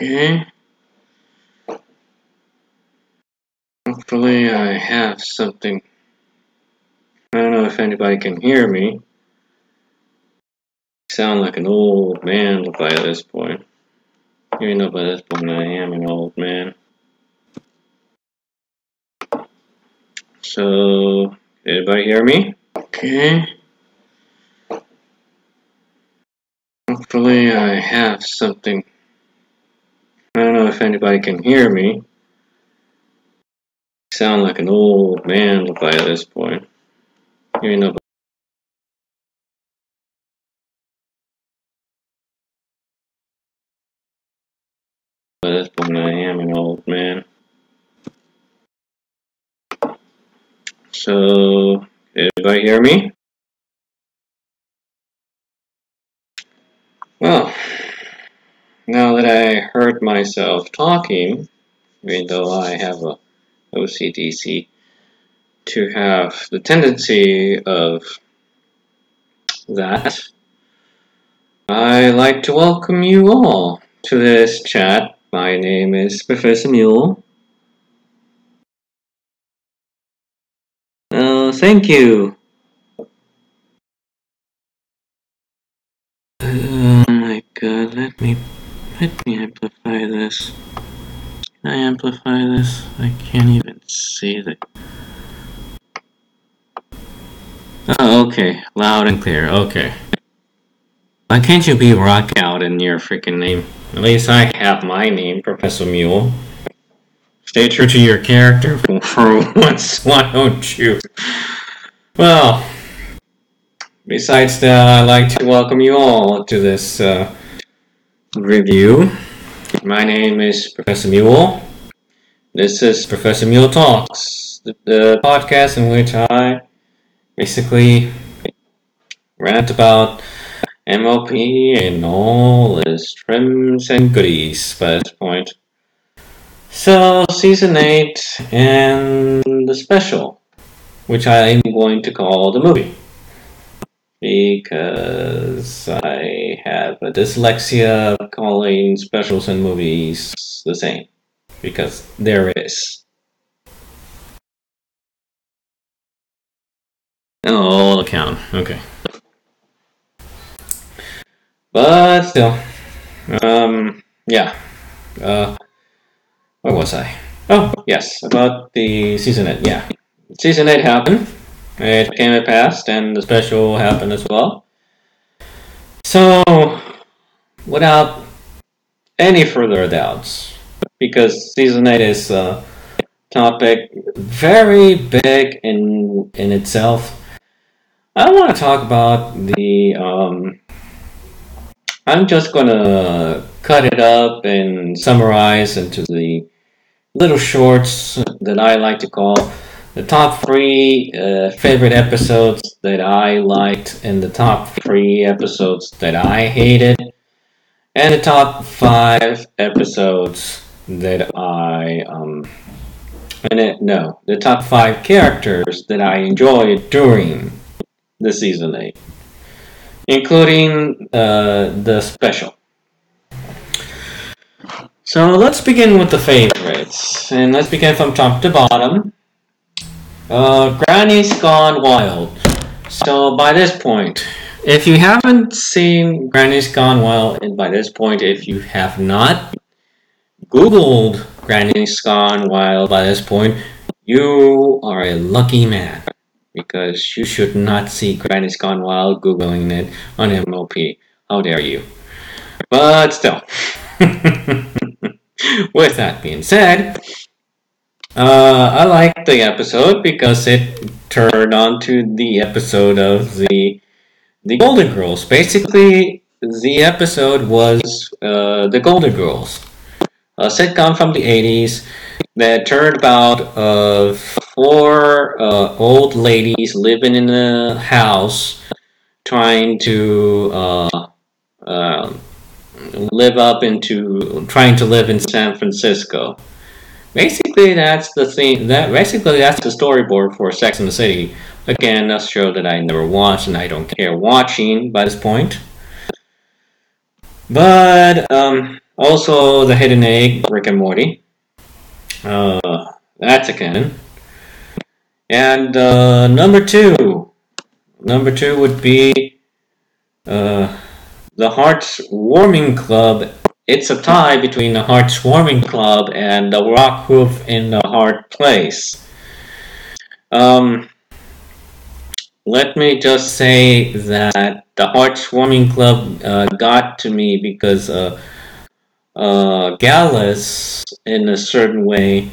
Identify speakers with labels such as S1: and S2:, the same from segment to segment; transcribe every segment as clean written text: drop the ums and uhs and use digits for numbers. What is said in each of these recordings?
S1: Okay. Hopefully I have something. I don't know if anybody can hear me. I sound like an old man by this point. You know by this point I am an old man. So, anybody hear me? Okay. Hopefully I have something. I don't know if anybody can hear me. I sound like an old man by this point. You know by this point I am an old man. So, anybody hear me? Well, now that I heard myself talking, even though I have a OCDC to have the tendency of that, I like to welcome you all to this chat. My name is Professor Mule. Thank you. Oh my god, let me amplify this. Can I amplify this? I can't even see the... Oh, okay. Loud and clear. Okay. Why can't you be rock out in your freaking name? At least I have my name, Professor Mule. Stay true to your character for once, why don't you? Well, besides that, I'd like to welcome you all to this review. My name is Professor Mule. This is Professor Mule Talks, the podcast in which I basically rant about MLP and all its trims and goodies by this point. So, Season 8 and the special, which I am going to call the movie. Because I have a dyslexia of calling specials and movies the same. Because there is. Oh, all account. Okay. But still. Yeah. Where was I? Oh, yes, about the Season 8, yeah. Season 8 happened. It came and passed, and the special happened as well. So, without any further doubts, because Season 8 is a topic very big in itself, I want to talk about the... I'm just going to cut it up and summarize into the little shorts that I like to call the top 3 favorite episodes that I liked, and the top 3 episodes that I hated, and the top 5 episodes that the top 5 characters that I enjoyed during the Season 8, including the special. So let's begin with the favorites, and let's begin from top to bottom. Granny's Gone Wild. So by this point, if you haven't seen Granny's Gone Wild, and by this point, if you have not Googled Granny's Gone Wild by this point, you are a lucky man. Because you should not see Granny's Gone Wild Googling it on MLP. How dare you? But still. With that being said, I liked the episode because it turned on to the episode of the Golden Girls. Basically, the episode was the Golden Girls, a sitcom from the 80s that turned about of 4 old ladies living in a house trying to trying to live in San Francisco. Basically, that's the thing. That's the storyboard for Sex and the City. Again, a show that I never watched and I don't care watching by this point. But Also, The Hidden Egg, Rick and Morty. That's a canon. And number two would be the Heartwarming Club. It's a tie between the Heartwarming Club and the Rock Hoof in the Hard Place. Let me just say that the Heartwarming Club got to me because Gallus, in a certain way,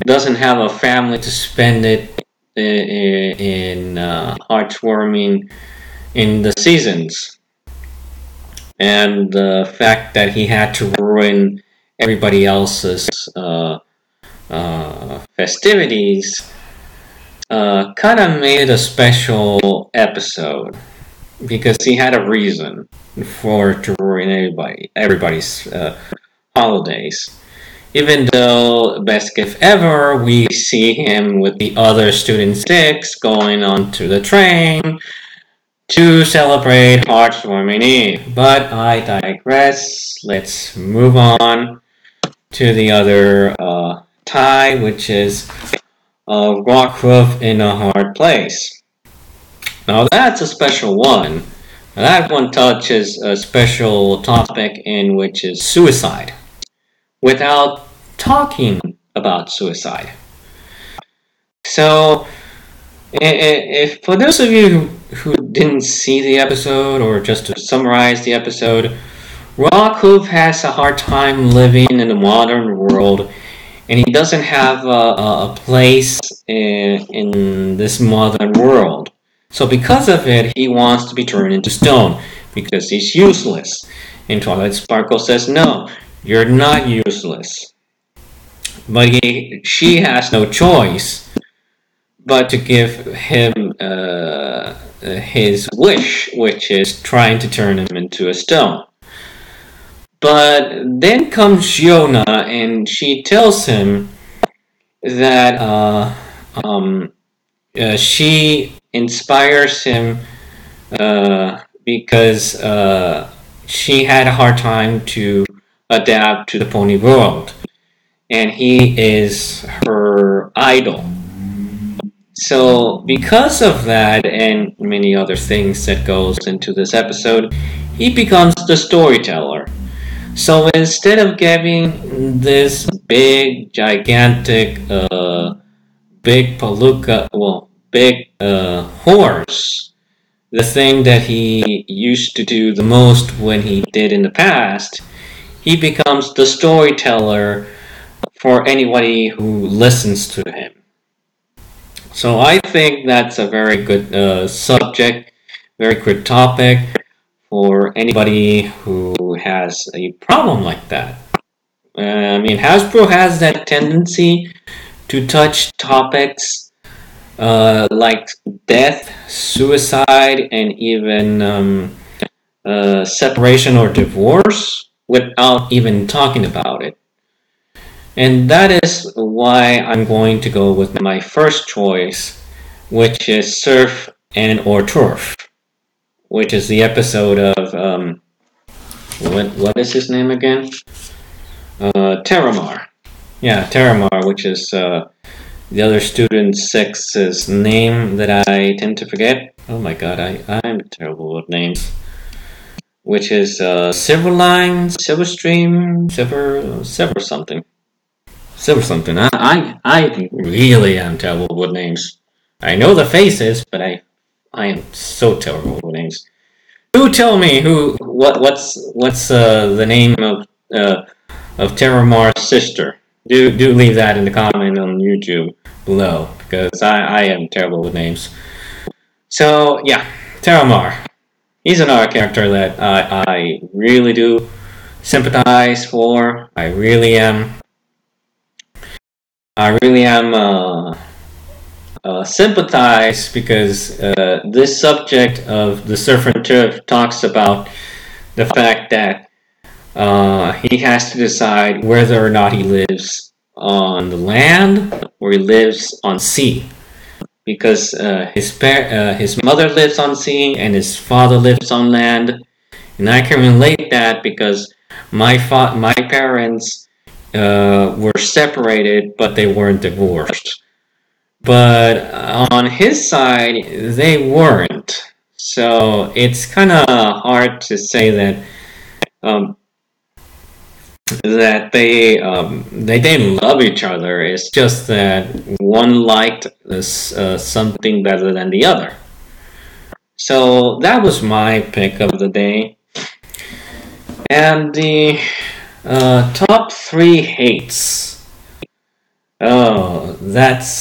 S1: doesn't have a family to spend it in Heartwarming in the seasons. And the fact that he had to ruin everybody else's festivities kind of made it a special episode because he had a reason to ruin everybody's holidays. Even though best gift ever, we see him with the other student 6 going onto the train to celebrate Heartwarming Eve. But I digress. Let's move on to the other tie, which is Rockroof in a Hard Place. Now that's a special one. That one touches a special topic in which is suicide, without talking about suicide. So, if for those of you who didn't see the episode, or just to summarize the episode, Rockhoof has a hard time living in the modern world, and he doesn't have a place in this modern world. So because of it, he wants to be turned into stone, because he's useless. And Twilight Sparkle says, no, you're not useless. But she has no choice but to give him his wish, which is trying to turn him into a stone. But then comes Shiona, and she tells him that she inspires him because she had a hard time to adapt to the pony world, and he is her idol. So because of that and many other things that goes into this episode, he becomes the storyteller. So instead of giving this big, gigantic, big palooka, big horse, the thing that he used to do the most when he did in the past, he becomes the storyteller for anybody who listens to him. So I think that's a very good subject, very good topic for anybody who has a problem like that. I mean, Hasbro has that tendency to touch topics like death, suicide, and even separation or divorce without even talking about it. And that is why I'm going to go with my first choice, which is Surf and or Turf, which is the episode of what is his name again? Terramar. Yeah, Terramar, which is the other student 6's name that I tend to forget. Oh my god, I'm terrible with names. Which is Silverline, Silverstream, Silver something. Silver something. I really am terrible with names. I know the faces, but I am so terrible with names. Do tell me what's the name of Terramar's sister. Do leave that in the comment on YouTube below, because I am terrible with names. So yeah, Terramar. He's another character that I really do sympathize for. I really am sympathize because this subject of the Surf and Turf talks about the fact that he has to decide whether or not he lives on the land or he lives on sea, because his mother lives on sea and his father lives on land, and I can relate that because My parents were separated, but they weren't divorced. But on his side, they weren't. So it's kind of hard to say that um, they didn't love each other. It's just that one liked this, something better than the other. So that was my pick of the day. And the top three hates. That's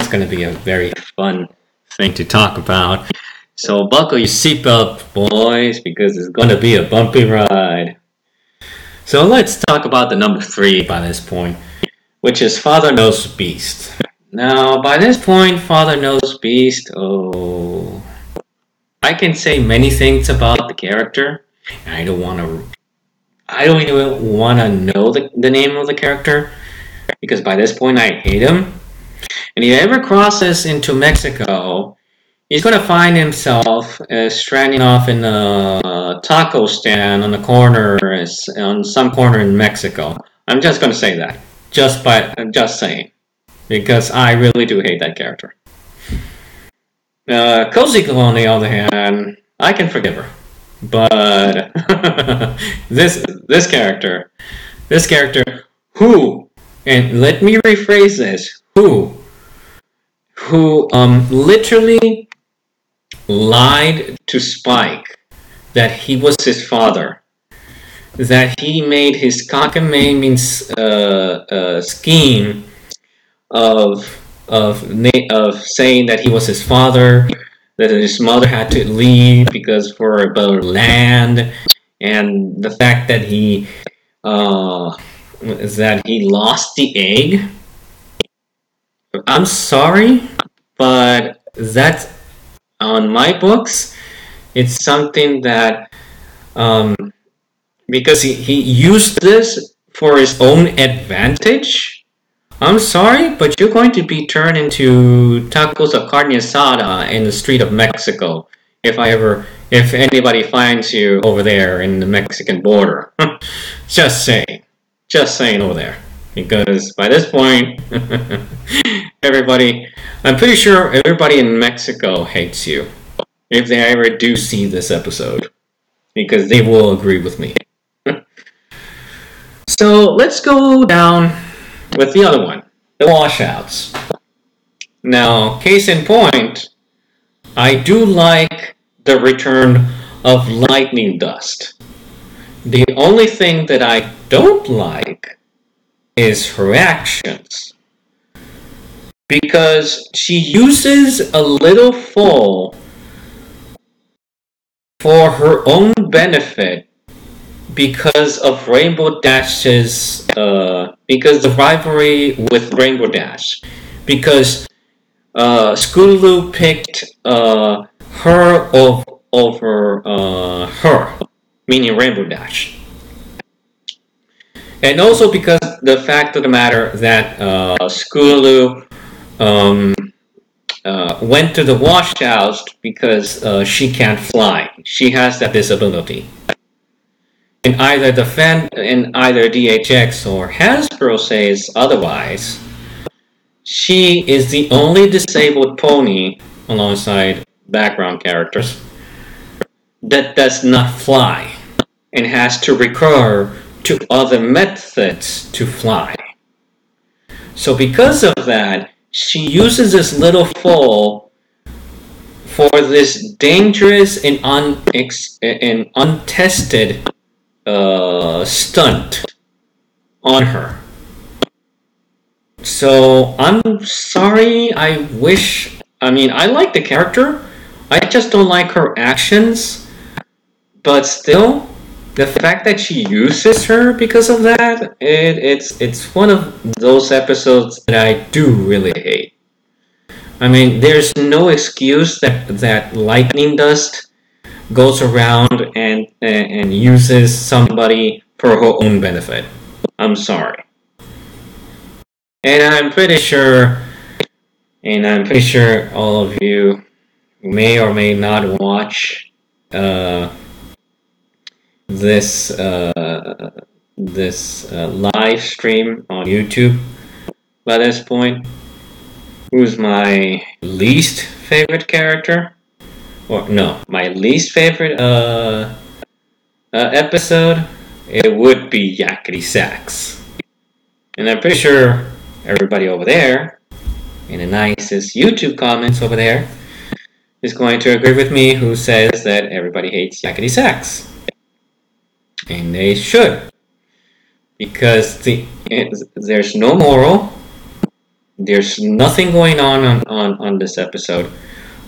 S1: going to be a very fun thing to talk about. So buckle your seatbelt, boys, because it's going to be a bumpy ride. So let's talk about the number three by this point, which is Father Knows Beast. Now, by this point, Father Knows Beast, I can say many things about the character. I don't even want to know the name of the character, because by this point I hate him. And if he ever crosses into Mexico, he's going to find himself stranding off in a taco stand on the corner, on some corner in Mexico. I'm just going to say that. I'm just saying. Because I really do hate that character. Cozy Glow, on the other hand, I can forgive her. But this character, who, and let me rephrase this, who literally lied to Spike that he was his father, that he made his cockamamie scheme of saying that he was his father, that his mother had to leave because for a better land, and the fact that he lost the egg. I'm sorry, but that's on my books. It's something that because he used this for his own advantage. I'm sorry, but you're going to be turned into tacos of carne asada in the street of Mexico if anybody finds you over there in the Mexican border. Just saying over there. Because by this point, I'm pretty sure everybody in Mexico hates you if they ever do see this episode, because they will agree with me. So let's go down with the other one, the washouts. Now, case in point, I do like the return of lightning dust. The only thing that I don't like is her actions. Because she uses a little foal for her own benefit because of Rainbow Dash's, because the rivalry with Rainbow Dash. Because Scootaloo picked her over her, meaning Rainbow Dash. And also because the fact of the matter that Scootaloo went to the washouts because she can't fly. She has that disability. And either DHX or Hasbro says otherwise. She is the only disabled pony, alongside background characters, that does not fly and has to recur to other methods to fly. So because of that, she uses this little foal for this dangerous and untested stunt on her. So I'm sorry. I like the character. I just don't like her actions. But still, the fact that she uses her because of that, it's one of those episodes that I do really hate. I mean, there's no excuse that lightning dust goes around and uses somebody for her own benefit. I'm sorry. And I'm pretty sure all of you may or may not watch this live stream on YouTube by this point, who's my least favorite character? Or no, my least favorite episode? It would be Yakety Sax. And I'm pretty sure everybody over there, in the nicest YouTube comments over there, is going to agree with me who says that everybody hates Yakety Sax. And they should. Because there's no moral. There's nothing going on this episode.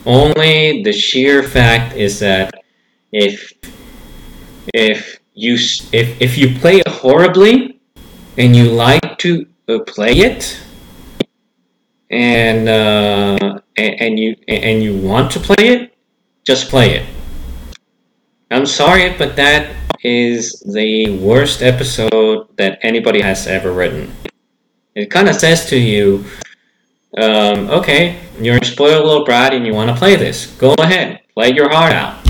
S1: Only the sheer fact is that if you play it horribly and you like to play it and you want to play it, just play it. I'm sorry, but that is the worst episode that anybody has ever written. It kind of says to you, okay, you're a spoiled little brat and you want to play this. Go ahead, play your heart out.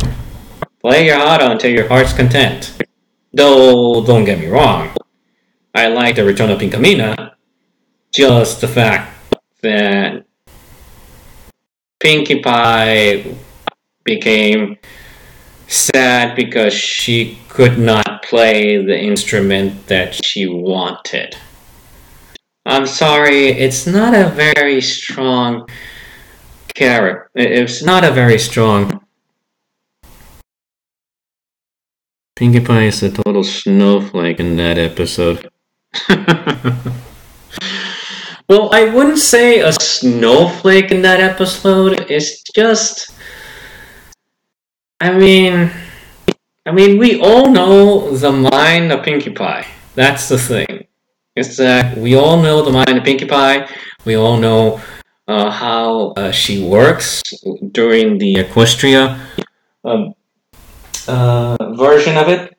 S1: Play your heart out until your heart's content. Though, don't get me wrong, I like the Return of Pinkamena. Just the fact that Pinkie Pie became sad because she could not play the instrument that she wanted. I'm sorry, it's not a very strong character. It's not a very strong... Pinkie Pie is a total snowflake in that episode. Well, I wouldn't say a snowflake in that episode. It's just... I mean, we all know the mind of Pinkie Pie. That's the thing. It's that we all know the mind of Pinkie Pie. We all know how she works during the Equestria version of it.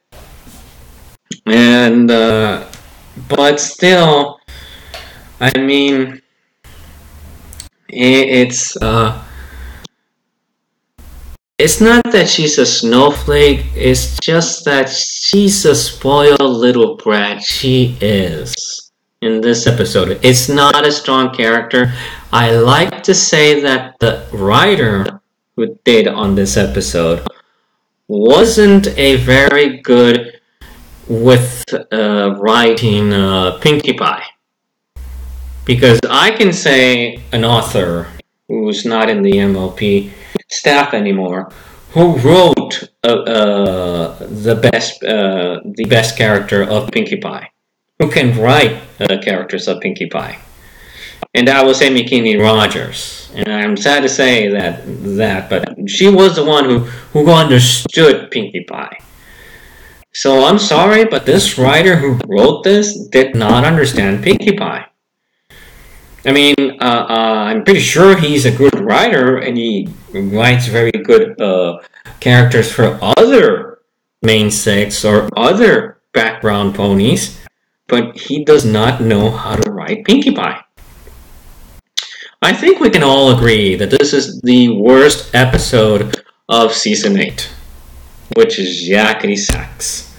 S1: And, but still, I mean, it's not that she's a snowflake, it's just that she's a spoiled little brat. She is. In this episode. It's not a strong character. I like to say that the writer who did on this episode wasn't a very good with writing Pinkie Pie. Because I can say an author who's not in the MLP staff anymore, who wrote the best character of Pinkie Pie, who can write characters of Pinkie Pie, and that was Amy Kinney Rogers. And I'm sad to say that, but she was the one who understood Pinkie Pie. So I'm sorry, but this writer who wrote this did not understand Pinkie Pie. I mean, I'm pretty sure he's a good writer, and he writes very good characters for other mainstays or other background ponies, but he does not know how to write Pinkie Pie. I think we can all agree that this is the worst episode of Season 8, which is Yakety Sax.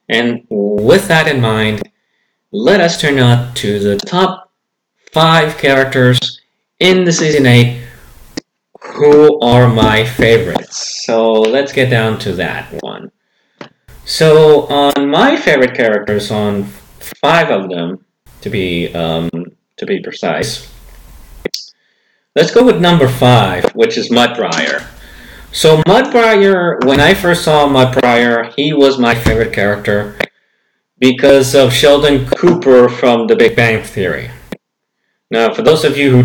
S1: And with that in mind, let us turn on to the top 5 characters in the Season 8 who are my favorites. So let's get down to that one. So on my favorite characters, on 5 of them, to be precise, let's go with number 5, which is Mudbriar. So Mudbriar, when I first saw Mudbriar, he was my favorite character because of Sheldon Cooper from The Big Bang Theory. Now, for those of you who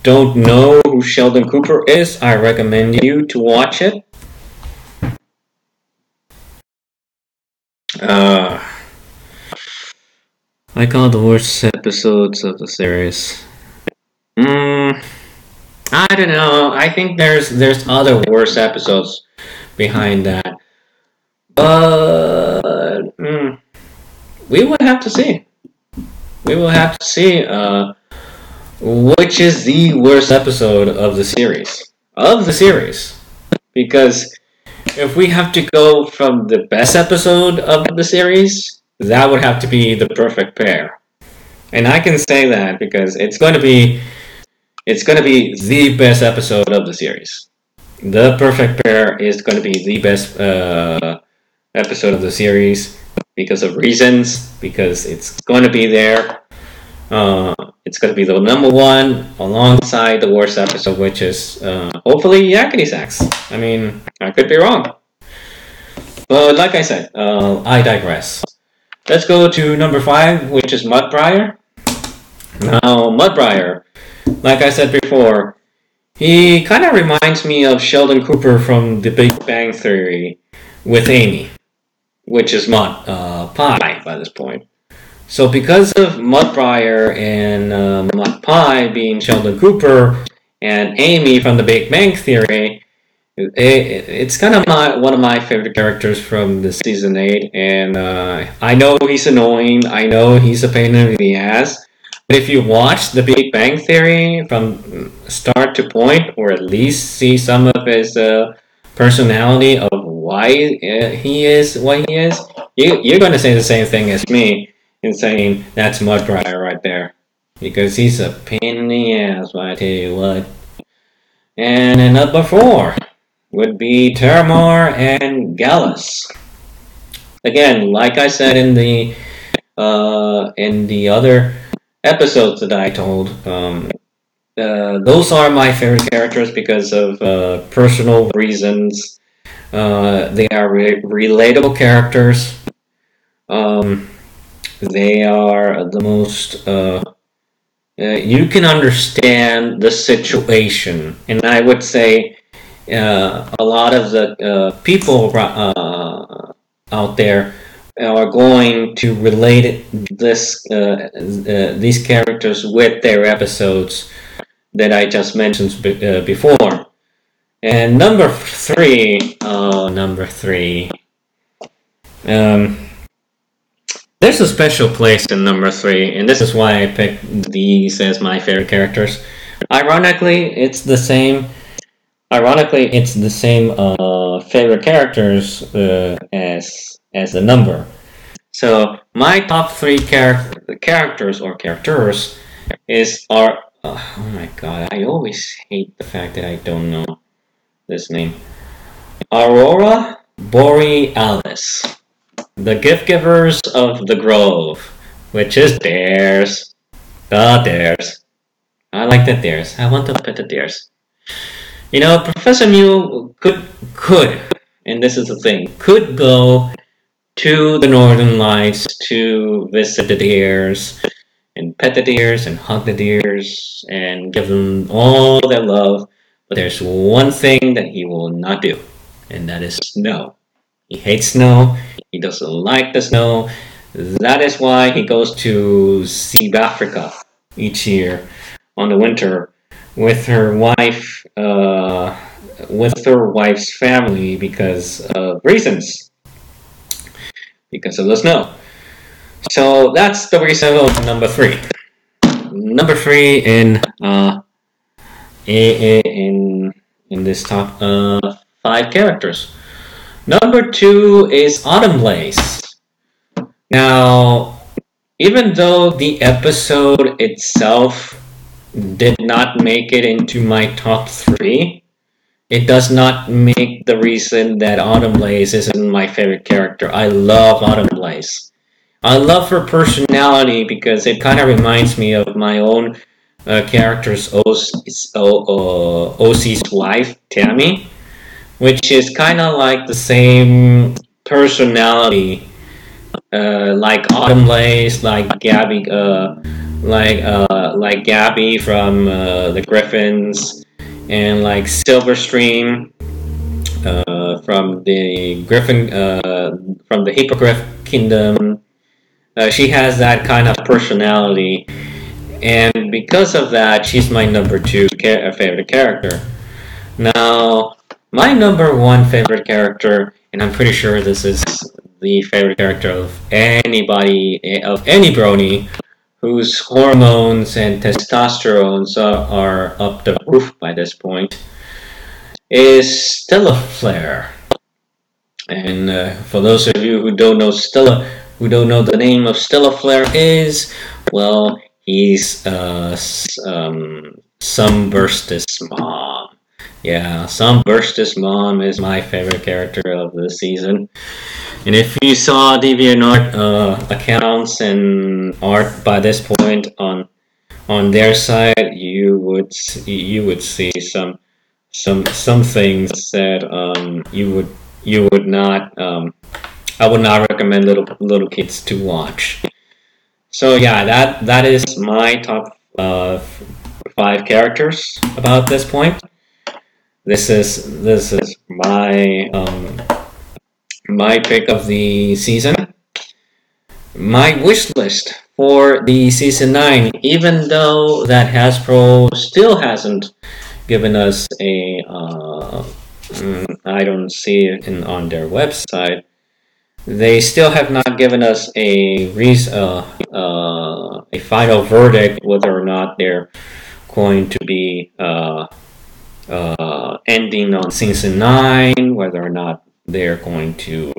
S1: don't know who Sheldon Cooper is, I recommend you to watch it. I call the worst episodes of the series. I don't know. I think there's other worse episodes behind that. But we will have to see. We will have to see which is the worst episode of the series. Because if we have to go from the best episode of the series, that would have to be the perfect pair. And I can say that because it's going to be the best episode of the series. The perfect pair is going to be the best episode of the series because of reasons. Because it's going to be there. It's going to be the number one alongside the worst episode, which is hopefully Yakety Sax. I mean, I could be wrong. But like I said, I digress. Let's go to number 5, which is Mudbriar. Now, Mudbriar, like I said before, he kind of reminds me of Sheldon Cooper from The Big Bang Theory with Amy, which is Mud Pie by this point. So because of Mudbriar and Mud Pie being Sheldon Cooper and Amy from The Big Bang Theory, it's kind of one of my favorite characters from the season 8, and I know he's annoying, I know he's a pain in the ass, but if you watch The Big Bang Theory from start to point, or at least see some of his personality of why he is what he is, you're going to say the same thing as me in saying that's Mudbriar right there. Because he's a pain in the ass, I tell you what. And in number 4 would be Terramar and Gallus. Again, like I said in the other episodes that I told, those are my favorite characters because of personal reasons. They are relatable characters. They are the most. You can understand the situation, and I would say a lot of the people out there are going to relate these characters with their episodes that I just mentioned before. And number 3, there's a special place in number 3, and this is why I picked these as my favorite characters. Ironically, it's the same favorite characters as the number. So my top 3 characters are oh my god, I always hate the fact that I don't know this name. Aurora Borealis, the gift givers of the Grove, which is Dares. The Dares. I like the Dares. I want to pet the Dares. You know, Professor Mule could, and this is the thing, could go to the Northern Lights to visit the Dares and pet the Dares and hug the Dares and give them all their love. But there's one thing that he will not do, and that is snow. He hates snow. He doesn't like the snow. That is why he goes to South Africa each year on the winter with her wife, with her wife's family because of reasons. Because of the snow. So that's the reason of number 3. Number 3 in this top 5 characters. Number 2 is Autumn Blaze. Now, even though the episode itself did not make it into my top 3, it does not make the reason that Autumn Blaze isn't my favorite character. I love Autumn Blaze. I love her personality because it kind of reminds me of my own character's OC's wife, Tammy, which is kind of like the same personality, like Autumn Blaze, like Gabby, like Gabby from the Griffins, and like Silverstream from the Griffin, from the Hippogriff Kingdom. She has that kind of personality, and because of that, she's my number 2 favorite character. Now, my number 1 favorite character, and I'm pretty sure this is the favorite character of anybody, of any brony, whose hormones and testosterone are up the roof by this point, is Stella Flare. And for those of you who don't know who don't know the name of Stella Flare is, well, he's Sunburst's mom. Yeah, Sunburst's mom is my favorite character of the season. And if you saw DeviantArt accounts and art by this point on their side, you would see some things that you would not I would not recommend little kids to watch. So yeah, that is my top 5 characters about this point. This is my pick of the season. My wish list for the season 9, even though that Hasbro still hasn't given us a I don't see it on their website. They still have not given us a final verdict whether or not they're going to be ending on season 9, whether or not they're going to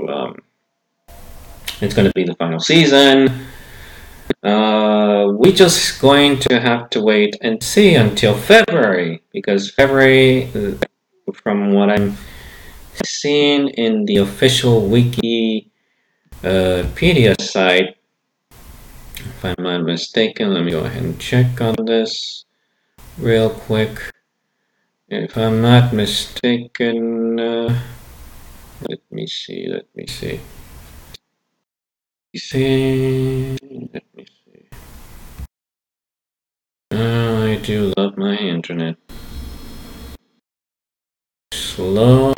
S1: it's going to be the final season. We're just going to have to wait and see until February, because February, from what I'm seeing in the official Wikipedia site, if I'm not mistaken, let me go ahead and check on this real quick. If I'm not mistaken, let me see. Let me see. I do love my internet. Slow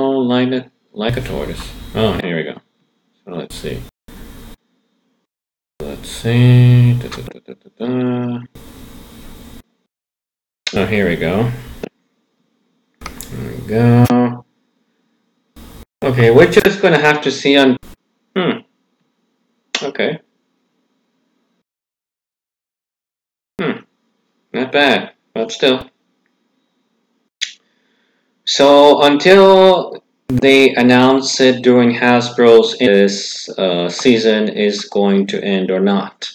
S1: like a tortoise. Oh, here we go. So let's see. Let's see. Da, da, da, da, da, da. Oh, here we go. There we go. Okay, we're just gonna have to see on. Okay. Not bad, but still. So until they announce it during Hasbro's, this season is going to end or not.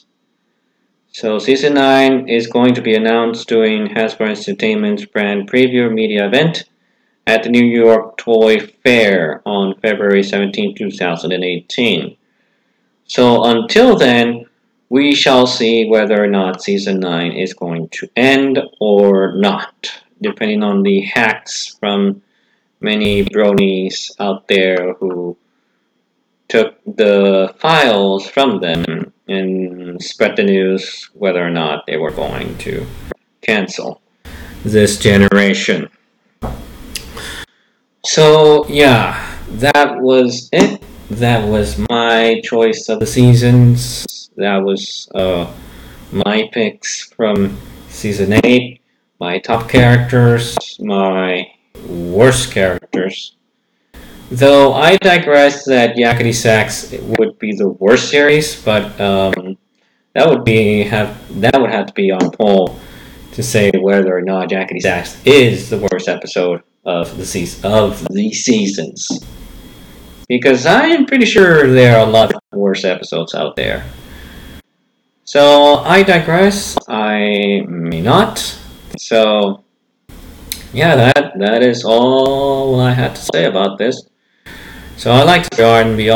S1: So season 9 is going to be announced during Hasbro Entertainment's brand preview media event at the New York Toy Fair on February 17, 2018. So until then, we shall see whether or not season 9 is going to end or not, depending on the hacks from many bronies out there who took the files from them and spread the news whether or not they were going to cancel this generation. So yeah, that was it. That was my choice of the seasons. That was my picks from season 8. My top characters, my worst characters. Though I digress that Yakety Sax would be the worst series, but that would have to be on poll to say whether or not Yakety Sax is the worst episode of the seasons. Because I am pretty sure there are a lot of worse episodes out there. So I digress. I may not. So yeah, that is all I had to say about this. So I'd like to go and be